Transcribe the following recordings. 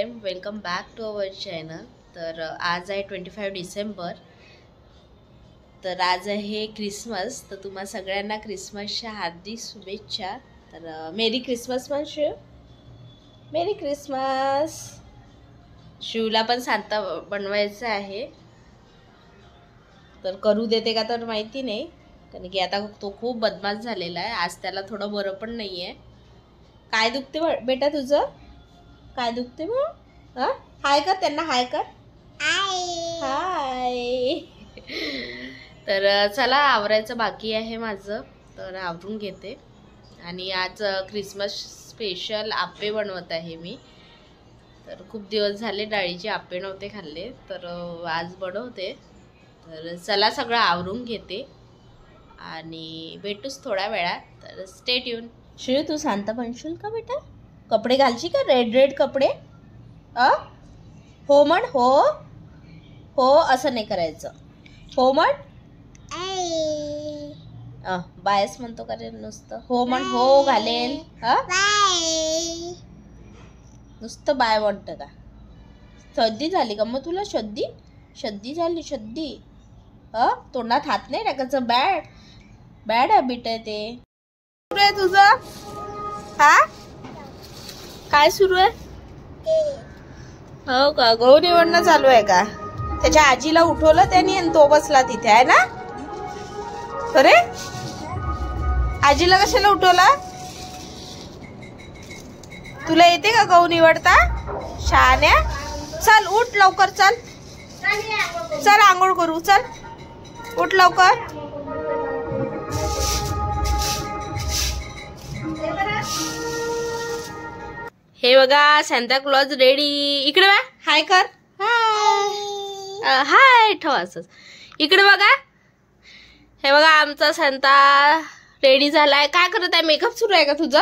Time welcome back to our channel. तर आज आहे 25 डिसेंबर। तर आज आहे क्रिसमस। तर तुम्हा सगळ्यांना क्रिसमसच्या हार्दिक शुभेच्छा। तर मेरी क्रिसमस म्हण शिव, मेरी क्रिसमस। शिवला पण सांता बनवायचं आहे, तर करू देते का तर माहिती नाही, कारण की आता तो खूप बदमाश झालेला आहे। आज त्याला थोडं बरं पण नाही आहे। काय दुखते बेटा तुझं? काय दुखते मग? हाय कर त्यांना, हाय कर, हाय। तर चला, आवरायचं बाकी आहे माझं, तर आवरून घेते। आणि आज क्रिसमस स्पेशल आप्पे बनवत आहे मी। तर खूप दिवस झाले डाळीचे आप्पे नव्हते खाल्ले, तर आज बनवते। तर चला, सगळं आवरून घेते आणि भेटूच थोड्या वेळात, तर स्टे ट्यून। शिव, तू सांता बनशील का बेटा? कपडे घालशील का रेड रेड कपडे? हो म्हण, हो हो असं नाही करायचं, हो म्हण। बायस म्हणतो का रे नुसतं? हो म्हण, हो घालेल। नुसतं बाय म्हणतं का? सर्दी झाली का मग तुला? सर्दी झाली, सर्दी? तोंडात हात नाही टाकायचं, बॅड बॅड हॅबिट आहे ते। सुरू आहे तुझं? काय सुरू आहे? हो का, गहू निवडणं चालू आहे का? त्याच्या आजीला उठवलं त्यांनी आणि तो बसला तिथे, आहे ना? अरे, आजीला कशाला उठवला? तुला येते का गहू निवडता? शहाण्या, चल उठ लवकर, चल चल आंघोळ करू, चल उठ लवकर। हे बघा, सांता क्लॉज रेडी। इकडे बघा, हाय कर, हाय हाय ठेव असंच। इकडे बघा, हे बघा आमचा सांता रेडी झालाय। काय करत आहे? मेकअप सुरू आहे का तुझा?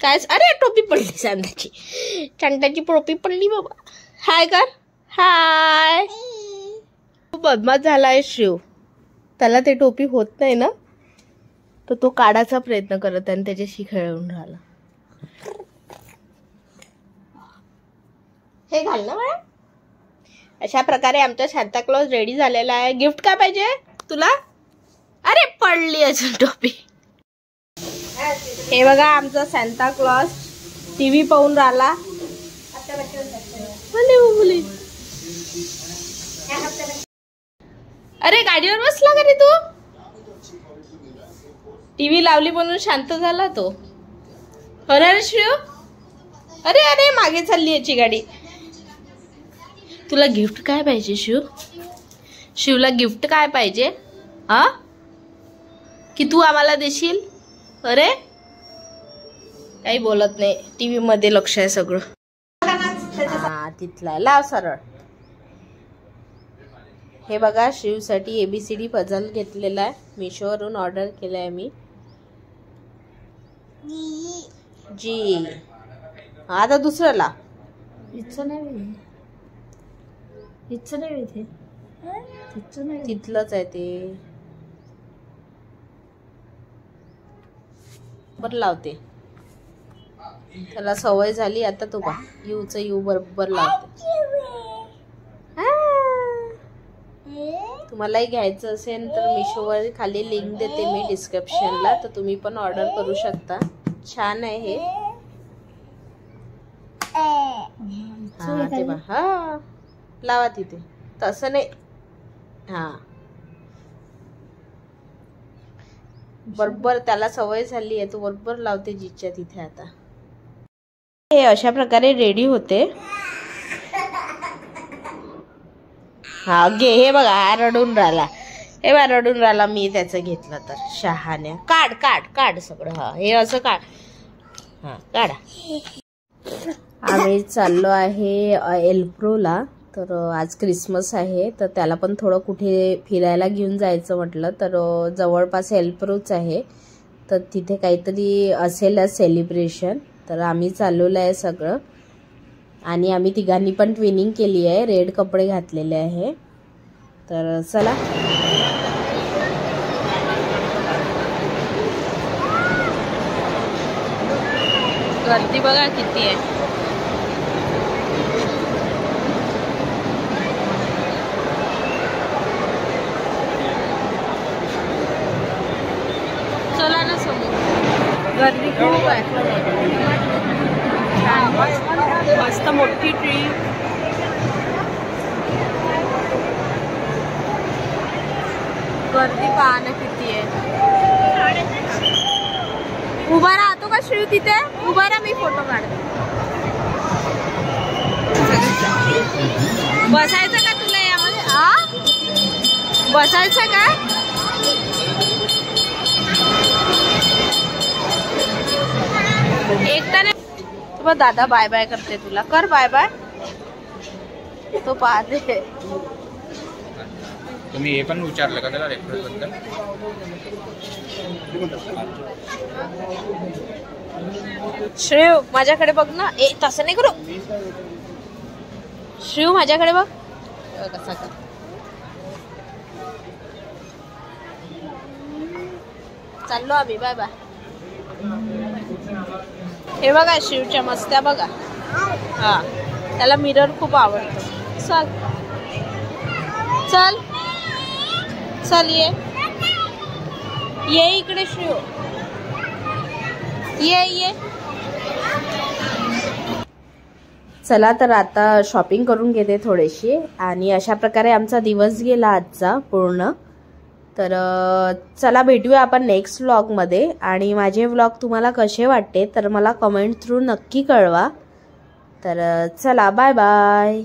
काय? अरे टोपी पडली सांताची, सांताची टोपी पडली बाबा। हाय कर, हाय। खूप बदमाश झालाय शिव, त्याला ते टोपी होत नाही ना, तर तो काढायचा प्रयत्न करत आहे आणि त्याच्याशी खेळून राहिला। हे घाल ना बाळा। अशा प्रकारे आमचा सांता क्लॉज रेडी झालेला आहे। गिफ्ट काय पाहिजे तुला? अरे पडली अजून टोपी। हे बघा, आमचा सांता क्लॉज टीव्ही पाहून राहिला। अरे गाडीवर बसला का रे तू? टीव्ही लावली म्हणून शांत झाला तो। होणार शिव? अरे अरे, मागे चालली याची गाडी। तुला गिफ्ट काय पाहिजे शिव? शिवला गिफ्ट काय पाहिजे? की तू आम्हाला देशील? अरे काही बोलत नाही, टीव्ही मध्ये लक्ष आहे सगळं। तिथला लाव सरळ। हे बघा, शिवसाठी ABCD पझल घेतलेला आहे, मिशोवरून ऑर्डर केलाय मी। जी, आता दुसरं ला। तिथलंच आहे ते, बरं लावते, त्याला सवय झाली आता। तो बा यूचं यू बरोबर लावते। तुम्हालाही घ्यायचं असेल तर मिशोवर खाली लिंक देते मी डिस्क्रिप्शनला, तर तुम्ही पण ऑर्डर करू शकता। छान आहे हे। ते बा, लावा तिथे, तसं नाही, बरोबर त्याला सवय झाली आहे, तो बरोबर लावते जिच्या तिथे। आता हे अशा प्रकारे रेडी होते। घे, हे बघा, हा रडून राहिला, हे बघा रडून राहिला। मी त्याचं घेतलं तर शहाण्या, काढ काढ काढ सगळं। हे असं काढ, काढा। आम्ही चाललो आहे एल्प्रोला, तर आज क्रिसमस आहे, तर त्याला पण थोडं कुठे फिरायला घेऊन जायचं म्हटलं, तर जवळपास एल्प्रोच आहे, तर तिथे काहीतरी असेलच सेलिब्रेशन, तर आम्ही चालवलं आहे सगळं। आणि आम्ही तिघांनी पण ट्विनिंग केली आहे, रेड कपडे घातलेले आहे। तर चला, गर्दी बघा किती आहे। मोठी ट्री. गर्दी पहा ना किती आहे. उभा राहतो का श्री तिथे? उभा राहा, मी फोटो काढते. बसायचं का तुला यामध्ये? बसायचं का? एकटा नाही. बघ दादा बाय बाय करते तुला. कर बाय बाय. तो पाहते. तुम्ही हे पण विचारलं का त्याला रेफरन्स बद्दल? श्रेव माझ्याकडे बघ ना. तसं नाही करू. श्रेव माझ्याकडे बघ. कसा कर. चाललो आम्ही. Bye bye. हे बघा शिवच्या मस्त्या बघा. हा त्याला मिरर खूप आवडतो. चल चल चल ये इकडे शिव. ये. चला तर आता शॉपिंग करून घेते थोडीशी. आणि अशा प्रकारे आमचा दिवस गेला आजचा पूर्ण. तर चला भेटूया आपण नेक्स्ट व्लॉगमध्ये. आणि माझे व्लॉग तुम्हाला कसे वाटते तर मला कमेंट थ्रू नक्की कळवा. तर चला बाय बाय.